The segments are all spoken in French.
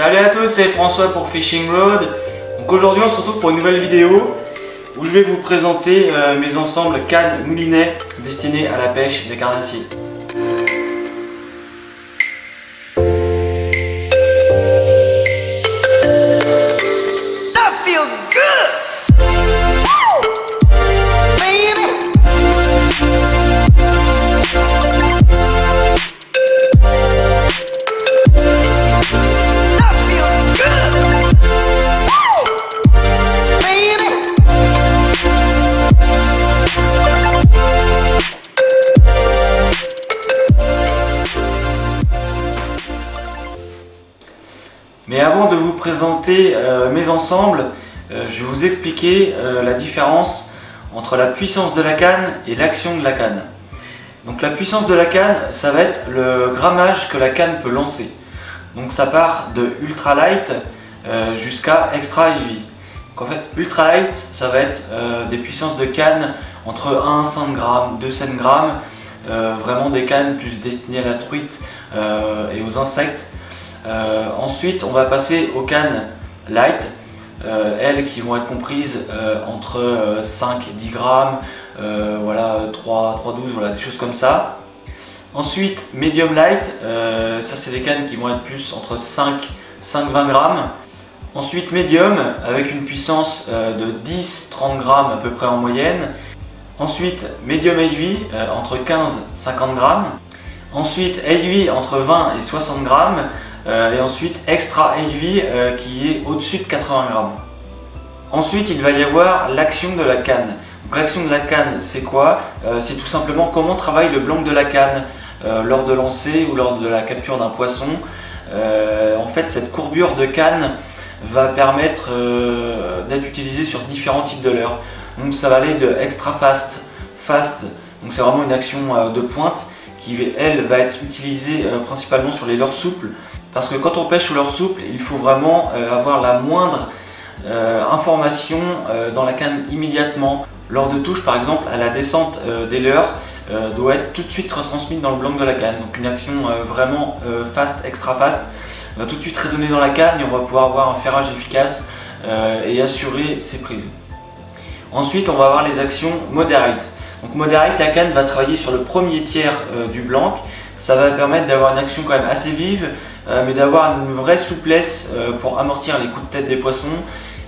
Salut à tous, c'est François pour Fishing Road. Donc aujourd'hui on se retrouve pour une nouvelle vidéo où je vais vous présenter mes ensembles cannes moulinet destinés à la pêche des carnassiers. Mais avant de vous présenter mes ensembles, je vais vous expliquer la différence entre la puissance de la canne et l'action de la canne. Donc la puissance de la canne, ça va être le grammage que la canne peut lancer. Donc ça part de ultra light jusqu'à extra heavy. Donc en fait, ultra light, ça va être des puissances de canne entre 1,5 g, 2,5 g, vraiment des cannes plus destinées à la truite et aux insectes. Ensuite, on va passer aux cannes light, elles qui vont être comprises entre 5 et 10 grammes, voilà, 3, 12, voilà, des choses comme ça. Ensuite, medium light, ça c'est des cannes qui vont être plus entre 5 20 grammes. Ensuite, medium avec une puissance de 10-30 grammes à peu près en moyenne. Ensuite, medium heavy entre 15-50 grammes. Ensuite, heavy entre 20 et 60 grammes. Et ensuite extra heavy qui est au-dessus de 80 grammes. Ensuite il va y avoir l'action de la canne. L'action de la canne c'est quoi? C'est tout simplement comment travaille le blanc de la canne lors de lancer ou lors de la capture d'un poisson. En fait cette courbure de canne va permettre d'être utilisée sur différents types de leurres. Donc ça va aller de extra fast, donc c'est vraiment une action de pointe qui elle va être utilisée principalement sur les leurres souples. Parce que quand on pêche sur leurre souple, il faut vraiment avoir la moindre information dans la canne immédiatement. Lors de touche par exemple, à la descente des leurres doit être tout de suite retransmise dans le blanc de la canne. Donc une action vraiment fast, extra fast, va tout de suite résonner dans la canne et on va pouvoir avoir un ferrage efficace et assurer ses prises. Ensuite on va avoir les actions moderate. Donc moderate, la canne va travailler sur le premier tiers du blanc. Ça va permettre d'avoir une action quand même assez vive, mais d'avoir une vraie souplesse pour amortir les coups de tête des poissons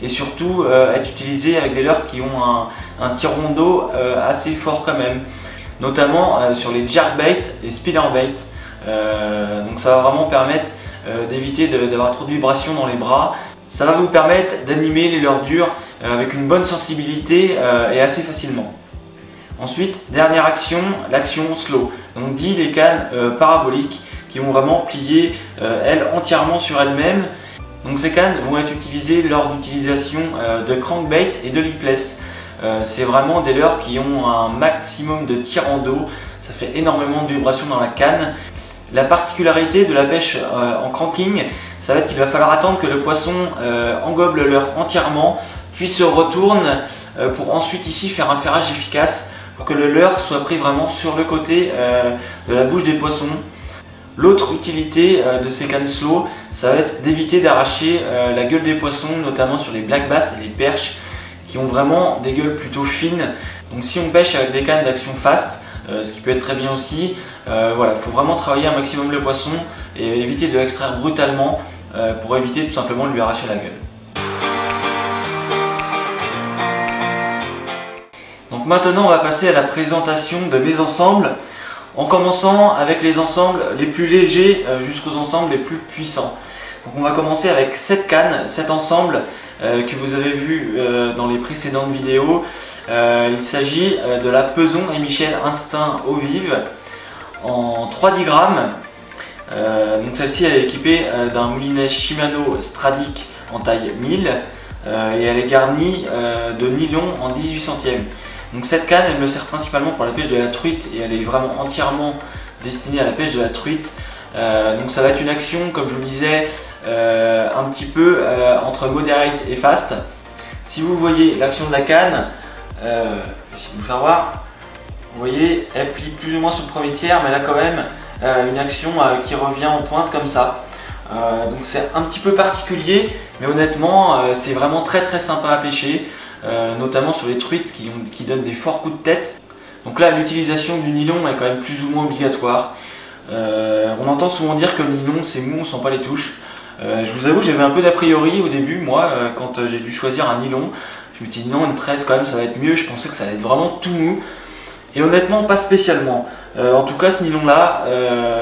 et surtout être utilisé avec des leurres qui ont un tiron d'eau assez fort quand même, notamment sur les jerkbait et spinnerbait. Donc ça va vraiment permettre d'éviter d'avoir trop de vibrations dans les bras. Ça va vous permettre d'animer les leurres dures avec une bonne sensibilité et assez facilement. Ensuite, dernière action, l'action slow. Donc dit les cannes paraboliques qui vont vraiment plier elles entièrement sur elles-mêmes. Donc ces cannes vont être utilisées lors d'utilisation de crankbait et de lipless. C'est vraiment des leurres qui ont un maximum de tirant d'eau. Ça fait énormément de vibrations dans la canne. La particularité de la pêche en cranking, ça va être qu'il va falloir attendre que le poisson engobe le leurre entièrement, puis se retourne pour ensuite ici faire un ferrage efficace pour que le leurre soit pris vraiment sur le côté de la bouche des poissons. L'autre utilité de ces cannes slow, ça va être d'éviter d'arracher la gueule des poissons, notamment sur les black bass et les perches qui ont vraiment des gueules plutôt fines. Donc si on pêche avec des cannes d'action fast, ce qui peut être très bien aussi, voilà, il faut vraiment travailler un maximum le poisson et éviter de l'extraire brutalement pour éviter tout simplement de lui arracher la gueule. Donc maintenant on va passer à la présentation de mes ensembles, en commençant avec les ensembles les plus légers jusqu'aux ensembles les plus puissants. Donc on va commencer avec cette canne, cet ensemble que vous avez vu dans les précédentes vidéos. Il s'agit de la Peson et Michel Instinct eau vive en 3-10 grammes. Donc celle-ci elle est équipée d'un moulinet Shimano Stradic en taille 1000 et elle est garnie de nylon en 18 centièmes. Donc cette canne elle me sert principalement pour la pêche de la truite et elle est vraiment entièrement destinée à la pêche de la truite. Donc ça va être une action, comme je vous le disais, un petit peu entre moderate et fast. Si vous voyez l'action de la canne, je vais essayer de vous faire voir. Vous voyez, elle plie plus ou moins sur le premier tiers, mais elle a quand même une action qui revient en pointe comme ça. Donc c'est un petit peu particulier, mais honnêtement c'est vraiment très sympa à pêcher, notamment sur les truites qui donnent des forts coups de tête. Donc là l'utilisation du nylon est quand même plus ou moins obligatoire. On entend souvent dire que le nylon c'est mou, on sent pas les touches. Je vous avoue, j'avais un peu d'a priori au début, moi, quand j'ai dû choisir un nylon. Je me suis dit non, une tresse quand même ça va être mieux, je pensais que ça allait être vraiment tout mou. Et honnêtement pas spécialement. En tout cas ce nylon là,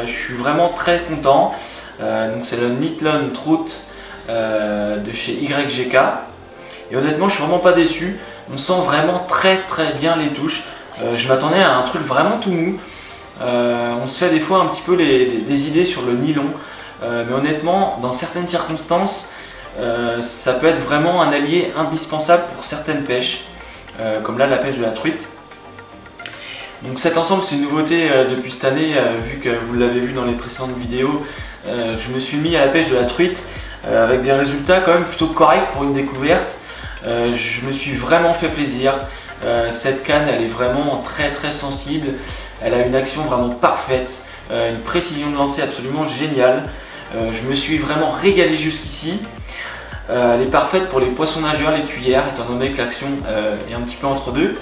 je suis vraiment très content. Donc c'est le Nylon Trout de chez YGK. Et honnêtement je suis vraiment pas déçu. On sent vraiment très bien les touches. Je m'attendais à un truc vraiment tout mou. On se fait des fois un petit peu des idées sur le nylon. Mais honnêtement dans certaines circonstances, ça peut être vraiment un allié indispensable pour certaines pêches, comme là la pêche de la truite. Donc cet ensemble c'est une nouveauté depuis cette année, vu que vous l'avez vu dans les précédentes vidéos. Je me suis mis à la pêche de la truite avec des résultats quand même plutôt corrects pour une découverte. Je me suis vraiment fait plaisir. Cette canne elle est vraiment très sensible, elle a une action vraiment parfaite, une précision de lancer absolument géniale. Je me suis vraiment régalé jusqu'ici. Elle est parfaite pour les poissons nageurs, les cuillères, étant donné que l'action est un petit peu entre deux.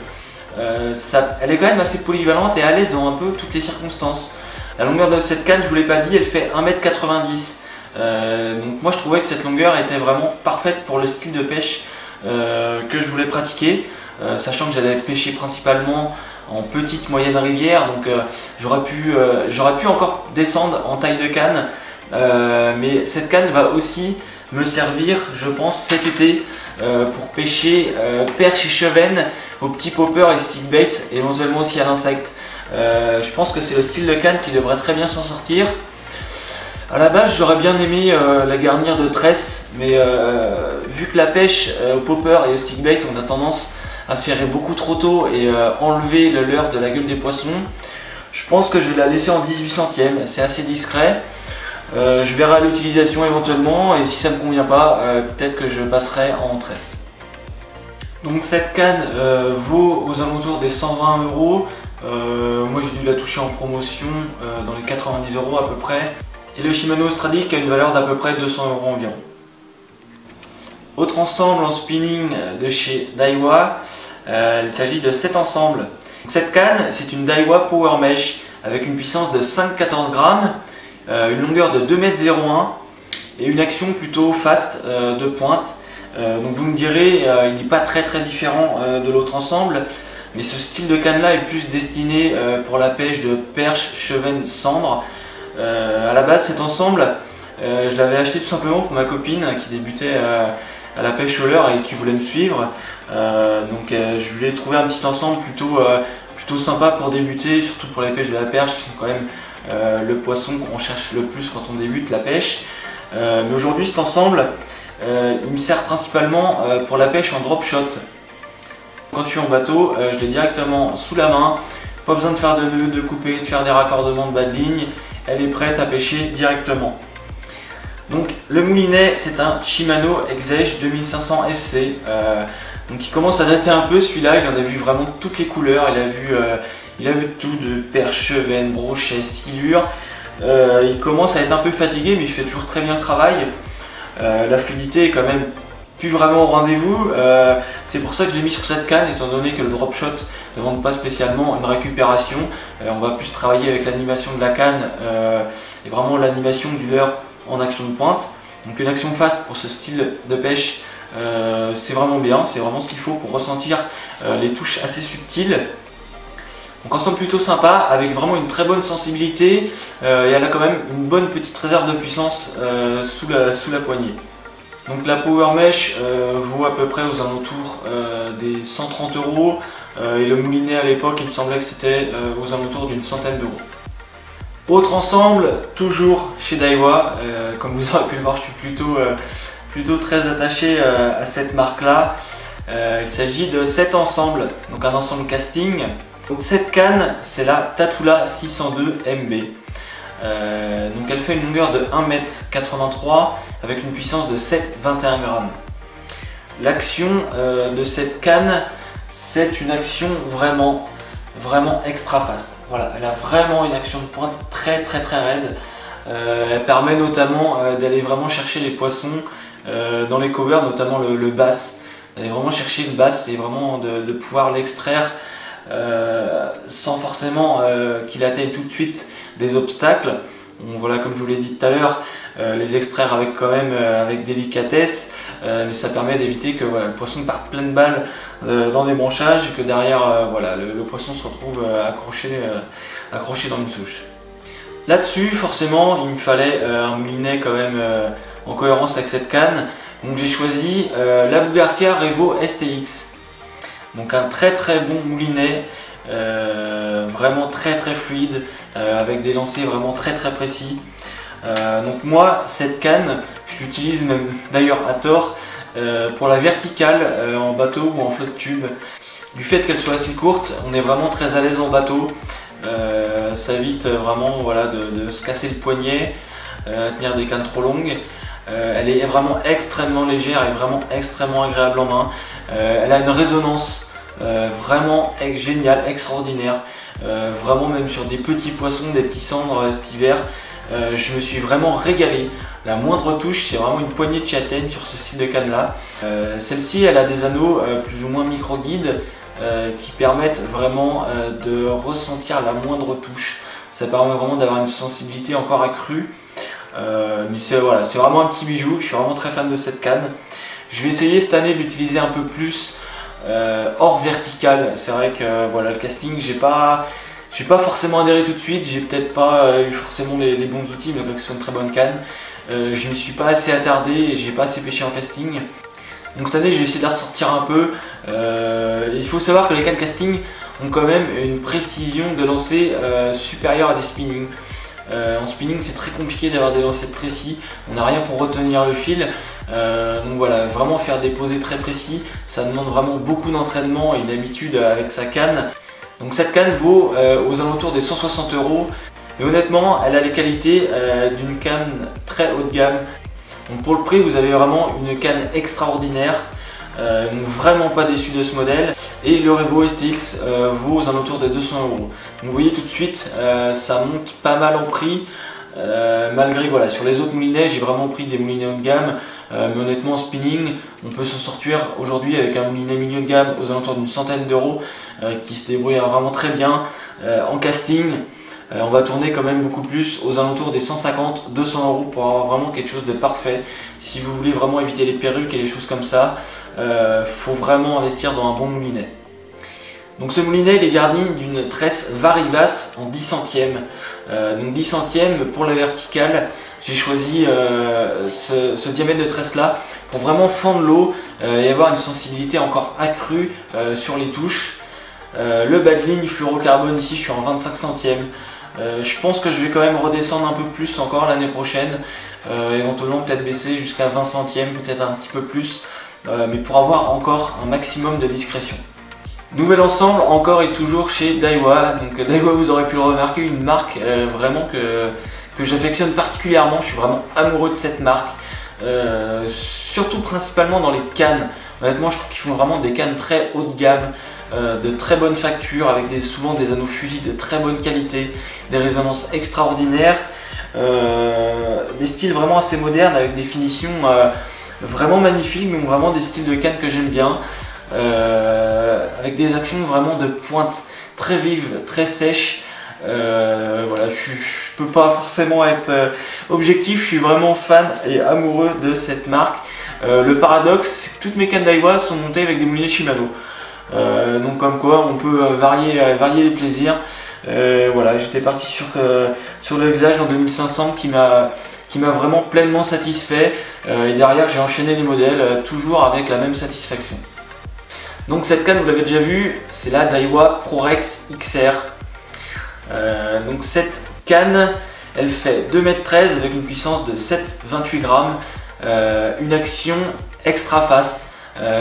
Elle est quand même assez polyvalente et à l'aise dans un peu toutes les circonstances. La longueur de cette canne, je vous l'ai pas dit, elle fait 1,90 m. Donc moi je trouvais que cette longueur était vraiment parfaite pour le style de pêche que je voulais pratiquer, sachant que j'allais pêcher principalement en petite moyenne rivière, donc j'aurais pu encore descendre en taille de canne, mais cette canne va aussi me servir, je pense, cet été pour pêcher perche et chevenne aux petits poppers et stickbait, éventuellement aussi à l'insecte. Je pense que c'est le style de canne qui devrait très bien s'en sortir. À la base j'aurais bien aimé la garnir de tresse, mais vu que la pêche au popper et au stickbait on a tendance à ferrer beaucoup trop tôt et enlever le leurre de la gueule des poissons, je pense que je vais la laisser en 18 centièmes, c'est assez discret. Je verrai à l'utilisation éventuellement, et si ça ne me convient pas, peut-être que je passerai en tresse. Donc cette canne vaut aux alentours des 120 €. Moi j'ai dû la toucher en promotion dans les 90 € à peu près. Et le Shimano Stradic a une valeur d'à peu près 200 € environ. Autre ensemble en spinning de chez Daiwa, il s'agit de cet ensemble. Cette canne, c'est une Daiwa Power Mesh avec une puissance de 5,14 grammes, une longueur de 2,01 m et une action plutôt fast de pointe. Donc vous me direz, il n'est pas très différent de l'autre ensemble, mais ce style de canne là est plus destiné pour la pêche de perche, chevenne, cendre. À la base cet ensemble, je l'avais acheté tout simplement pour ma copine qui débutait à la pêche au leurre et qui voulait me suivre. Donc je lui ai trouvé un petit ensemble plutôt sympa pour débuter, surtout pour les pêches de la perche qui sont quand même le poisson qu'on cherche le plus quand on débute la pêche. Mais aujourd'hui cet ensemble il me sert principalement pour la pêche en drop shot. Quand je suis en bateau, je l'ai directement sous la main, pas besoin de faire de nœuds, de couper, de faire des raccordements de bas de ligne, elle est prête à pêcher directement. Donc le moulinet c'est un Shimano Exige 2500 FC, donc il commence à dater un peu celui-là, il en a vu vraiment toutes les couleurs, il a vu tout de perche, chevenne, brochet, silure. Il commence à être un peu fatigué mais il fait toujours très bien le travail. La fluidité est quand même plus vraiment au rendez-vous, c'est pour ça que je l'ai mis sur cette canne, étant donné que le drop shot ne demande pas spécialement une récupération. On va plus travailler avec l'animation de la canne et vraiment l'animation du leurre en action de pointe. Donc une action fast pour ce style de pêche, c'est vraiment bien, c'est vraiment ce qu'il faut pour ressentir les touches assez subtiles. Donc ensemble plutôt sympa, avec vraiment une très bonne sensibilité, et elle a quand même une bonne petite réserve de puissance sous la poignée. Donc la Power Mesh vaut à peu près aux alentours des 130 €, et le moulinet à l'époque il me semblait que c'était aux alentours d'une centaine d'euros. Autre ensemble, toujours chez Daiwa, comme vous aurez pu le voir je suis plutôt très attaché à cette marque là. Il s'agit de cet ensemble, donc un ensemble casting. Donc cette canne c'est la Tatula 602 MB. Donc elle fait une longueur de 1,83 m avec une puissance de 7,21 g. L'action de cette canne, c'est une action vraiment extra fast. Voilà, elle a vraiment une action de pointe très raide. Elle permet notamment d'aller vraiment chercher les poissons dans les covers, notamment le bass. D'aller vraiment chercher une basse et vraiment de pouvoir l'extraire sans forcément qu'il atteigne tout de suite des obstacles. Voilà, comme je vous l'ai dit tout à l'heure, les extraire avec quand même avec délicatesse, mais ça permet d'éviter que voilà, le poisson parte plein de balles dans des branchages et que derrière voilà, le poisson se retrouve accroché dans une souche. Là-dessus, forcément, il me fallait un moulinet quand même en cohérence avec cette canne. Donc j'ai choisi la Bougarcia Revo STX. Donc un très bon moulinet, vraiment très fluide, avec des lancers vraiment très précis. Donc moi, cette canne, je l'utilise même d'ailleurs à tort pour la verticale en bateau ou en flotte tube. Du fait qu'elle soit assez courte, on est vraiment très à l'aise en bateau. Ça évite vraiment voilà, de se casser le poignet, tenir des cannes trop longues. Elle est vraiment extrêmement légère et vraiment extrêmement agréable en main. Elle a une résonance vraiment géniale, extraordinaire. Vraiment même sur des petits poissons, des petits cendres cet hiver. Je me suis vraiment régalé. La moindre touche, c'est vraiment une poignée de châtaigne sur ce style de canne là. Celle-ci, elle a des anneaux plus ou moins micro-guides qui permettent vraiment de ressentir la moindre touche. Ça permet vraiment d'avoir une sensibilité encore accrue. Mais c'est voilà, vraiment un petit bijou, je suis vraiment très fan de cette canne. Je vais essayer cette année de l'utiliser un peu plus hors vertical. C'est vrai que voilà, le casting, j'ai pas forcément adhéré tout de suite, j'ai peut-être pas eu forcément les bons outils, mais que ce soit une très bonne canne. Je ne me suis pas assez attardé et j'ai pas assez pêché en casting. Donc cette année je vais essayer de la ressortir un peu. Il faut savoir que les cannes casting ont quand même une précision de lancer supérieure à des spinning. En spinning c'est très compliqué d'avoir des lancers précis, on n'a rien pour retenir le fil, donc voilà, vraiment faire des posés très précis, ça demande vraiment beaucoup d'entraînement et une habitude avec sa canne. Donc cette canne vaut aux alentours des 160 €, et honnêtement elle a les qualités d'une canne très haut de gamme. Donc pour le prix vous avez vraiment une canne extraordinaire. Donc vraiment pas déçu de ce modèle, et le Revo STX vaut aux alentours des 200 €. Donc vous voyez tout de suite ça monte pas mal en prix, malgré voilà, sur les autres moulinets j'ai vraiment pris des moulinets haut de gamme, mais honnêtement en spinning on peut s'en sortir aujourd'hui avec un moulinet milieu de gamme aux alentours d'une centaine d'euros qui se débrouille vraiment très bien. En casting on va tourner quand même beaucoup plus aux alentours des 150-200 € pour avoir vraiment quelque chose de parfait. Si vous voulez vraiment éviter les perruques et les choses comme ça, faut vraiment investir dans un bon moulinet. Donc ce moulinet il est garni d'une tresse Varivas en 10 centièmes. Donc 10 centièmes pour la verticale, j'ai choisi ce diamètre de tresse là pour vraiment fendre l'eau et avoir une sensibilité encore accrue sur les touches. Le bas de ligne fluorocarbone ici je suis en 25 centièmes. Je pense que je vais quand même redescendre un peu plus encore l'année prochaine, éventuellement peut-être baisser jusqu'à 20 centièmes, peut-être un petit peu plus, mais pour avoir encore un maximum de discrétion. Nouvel ensemble encore et toujours chez Daiwa. Donc Daiwa, vous aurez pu le remarquer, une marque vraiment que j'affectionne particulièrement. Je suis vraiment amoureux de cette marque, surtout principalement dans les cannes. Honnêtement je trouve qu'ils font vraiment des cannes très haut de gamme, de très bonne facture, avec souvent des anneaux Fuji de très bonne qualité, des résonances extraordinaires, des styles vraiment assez modernes avec des finitions vraiment magnifiques, donc vraiment des styles de canne que j'aime bien, avec des actions vraiment de pointe très vives, très sèches. Voilà, je peux pas forcément être objectif, je suis vraiment fan et amoureux de cette marque. Le paradoxe, c'est que toutes mes cannes Daiwa sont montées avec des moulinets Shimano. Donc comme quoi on peut varier les plaisirs. Voilà, j'étais parti sur le Hexage en 2500 qui m'a vraiment pleinement satisfait, et derrière j'ai enchaîné les modèles toujours avec la même satisfaction. Donc cette canne, vous l'avez déjà vu, c'est la Daiwa ProRex XR. Donc cette canne elle fait 2,13 m avec une puissance de 7,28 grammes, une action extra fast.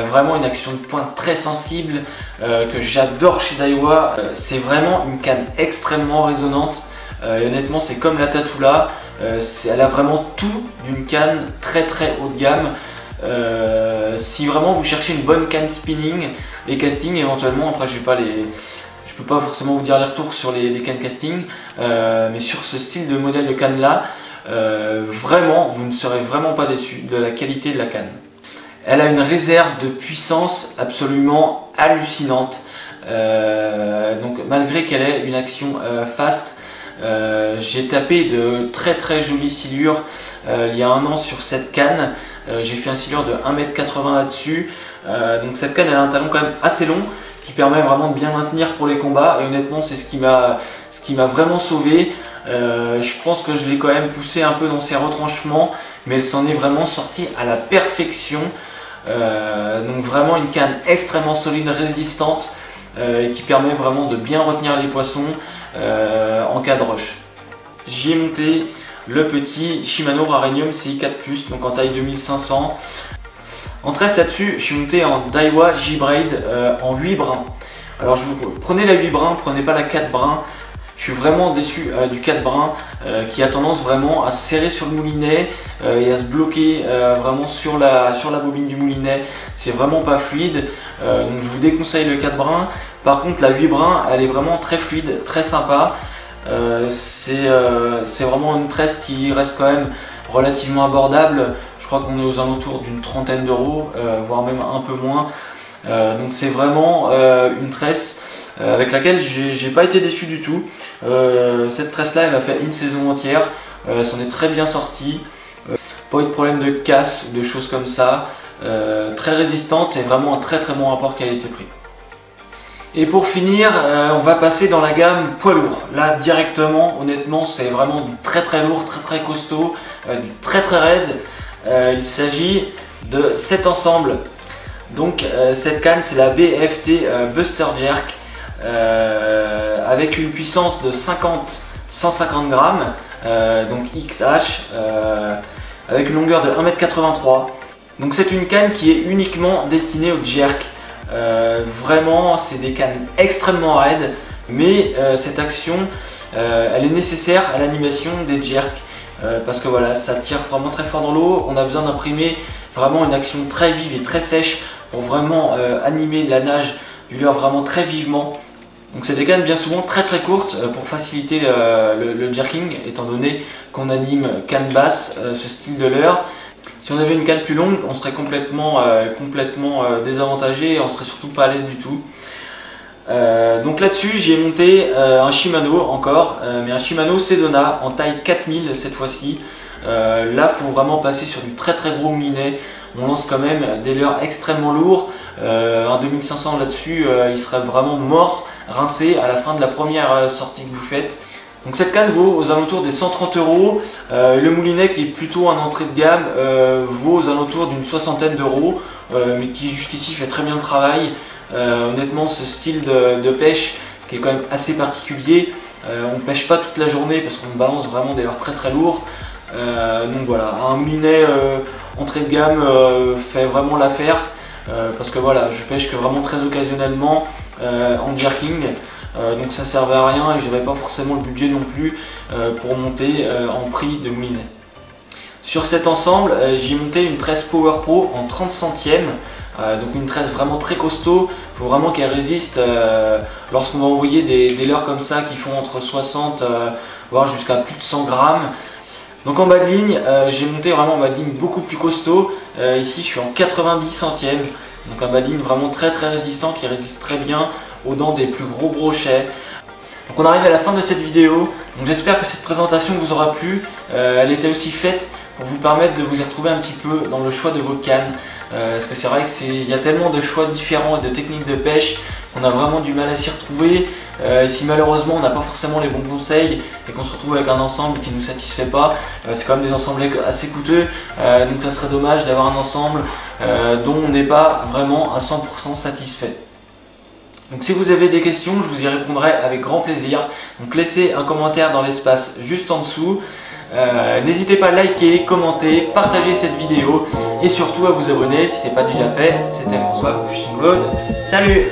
Vraiment une action de pointe très sensible que j'adore chez Daiwa. C'est vraiment une canne extrêmement résonante, et honnêtement c'est comme la Tatula, elle a vraiment tout d'une canne très haut de gamme. Si vraiment vous cherchez une bonne canne spinning et casting éventuellement, après je peux pas forcément vous dire les retours sur les cannes casting, mais sur ce style de modèle de canne là, Vraiment, vous ne serez vraiment pas déçus de la qualité de la canne. Elle a une réserve de puissance absolument hallucinante. Donc malgré qu'elle ait une action fast, j'ai tapé de très jolies silures il y a un an sur cette canne. J'ai fait un silure de 1,80 m là-dessus. Donc cette canne elle a un talon quand même assez long qui permet vraiment de bien maintenir pour les combats, et honnêtement c'est ce qui m'a vraiment sauvé. Je pense que je l'ai quand même poussé un peu dans ses retranchements, mais elle s'en est vraiment sortie à la perfection. Donc vraiment une canne extrêmement solide, résistante, et qui permet vraiment de bien retenir les poissons en cas de rush. J'y ai monté le petit Shimano Rarenium CI4+, donc en taille 2500. En tresse là-dessus, je suis monté en Daiwa J-Braid en 8 brins. Alors prenez la 8 brins, prenez pas la 4 brins. Je suis vraiment déçu du 4 brins qui a tendance vraiment à se serrer sur le moulinet et à se bloquer vraiment sur la bobine du moulinet. C'est vraiment pas fluide, donc je vous déconseille le 4 brins. Par contre la 8 brins elle est vraiment très fluide, très sympa. C'est vraiment une tresse qui reste quand même relativement abordable. Je crois qu'on est aux alentours d'une trentaine d'euros, voire même un peu moins. Donc c'est vraiment une tresse avec laquelle j'ai pas été déçu du tout. Cette tresse là elle m'a fait une saison entière, elle s'en est très bien sortie, pas eu de problème de casse ou de choses comme ça, très résistante et vraiment un très bon rapport qualité-prix. Et pour finir, on va passer dans la gamme poids lourd. Là directement, honnêtement c'est vraiment du très lourd, très costaud, du très raide. Il s'agit de cet ensemble. Donc cette canne c'est la BFT Buster Jerk avec une puissance de 150 grammes, donc XH, avec une longueur de 1,83 m. Donc c'est une canne qui est uniquement destinée au jerk. Vraiment c'est des cannes extrêmement raides, mais cette action elle est nécessaire à l'animation des jerks. Parce que voilà, ça tire vraiment très fort dans l'eau, on a besoin d'imprimer vraiment une action très vive et très sèche pour vraiment animer la nage du leurre vraiment très vivement. Donc c'est des cannes bien souvent très courtes pour faciliter le jerking, étant donné qu'on anime canne basse, ce style de leurre. Si on avait une canne plus longue, on serait complètement désavantagé et on serait surtout pas à l'aise du tout. Donc là-dessus j'ai monté un Shimano encore, mais un Shimano Sedona en taille 4000 cette fois-ci. Là il faut vraiment passer sur du très gros moulinet. On lance quand même des leurres extrêmement lourds. Un 2500 là-dessus il serait vraiment mort, rincé à la fin de la première sortie que vous faites. Donc cette canne vaut aux alentours des 130 €. Le moulinet qui est plutôt un entrée de gamme vaut aux alentours d'une soixantaine d'euros, mais qui jusqu'ici fait très bien le travail. Honnêtement ce style de pêche qui est quand même assez particulier, on ne pêche pas toute la journée parce qu'on balance vraiment des leurres très lourds. Donc voilà, un moulinet entrée de gamme fait vraiment l'affaire, parce que voilà, je pêche que vraiment très occasionnellement en jerking. Donc ça servait à rien et j'avais pas forcément le budget non plus pour monter en prix de moulinet. Sur cet ensemble, j'ai monté une tresse Power Pro en 30 centièmes, donc une tresse vraiment très costaud. Il faut vraiment qu'elle résiste lorsqu'on va envoyer des leurres comme ça qui font entre 60 voire jusqu'à plus de 100 grammes. Donc en bas de ligne, j'ai monté vraiment en bas de ligne beaucoup plus costaud. Ici je suis en 90 centièmes, donc un bas de ligne vraiment très résistant qui résiste très bien aux dents des plus gros brochets. Donc on arrive à la fin de cette vidéo, donc j'espère que cette présentation vous aura plu. Elle était aussi faite pour vous permettre de vous y retrouver un petit peu dans le choix de vos cannes. Parce que c'est vrai qu'il y a tellement de choix différents et de techniques de pêche qu'on a vraiment du mal à s'y retrouver. Si malheureusement on n'a pas forcément les bons conseils et qu'on se retrouve avec un ensemble qui ne nous satisfait pas, c'est quand même des ensembles assez coûteux, donc ça serait dommage d'avoir un ensemble dont on n'est pas vraiment à 100% satisfait. Donc si vous avez des questions, je vous y répondrai avec grand plaisir. Donc laissez un commentaire dans l'espace juste en dessous. N'hésitez pas à liker, commenter, partager cette vidéo et surtout à vous abonner si ce n'est pas déjà fait. C'était François pour Fishing Mode. Salut!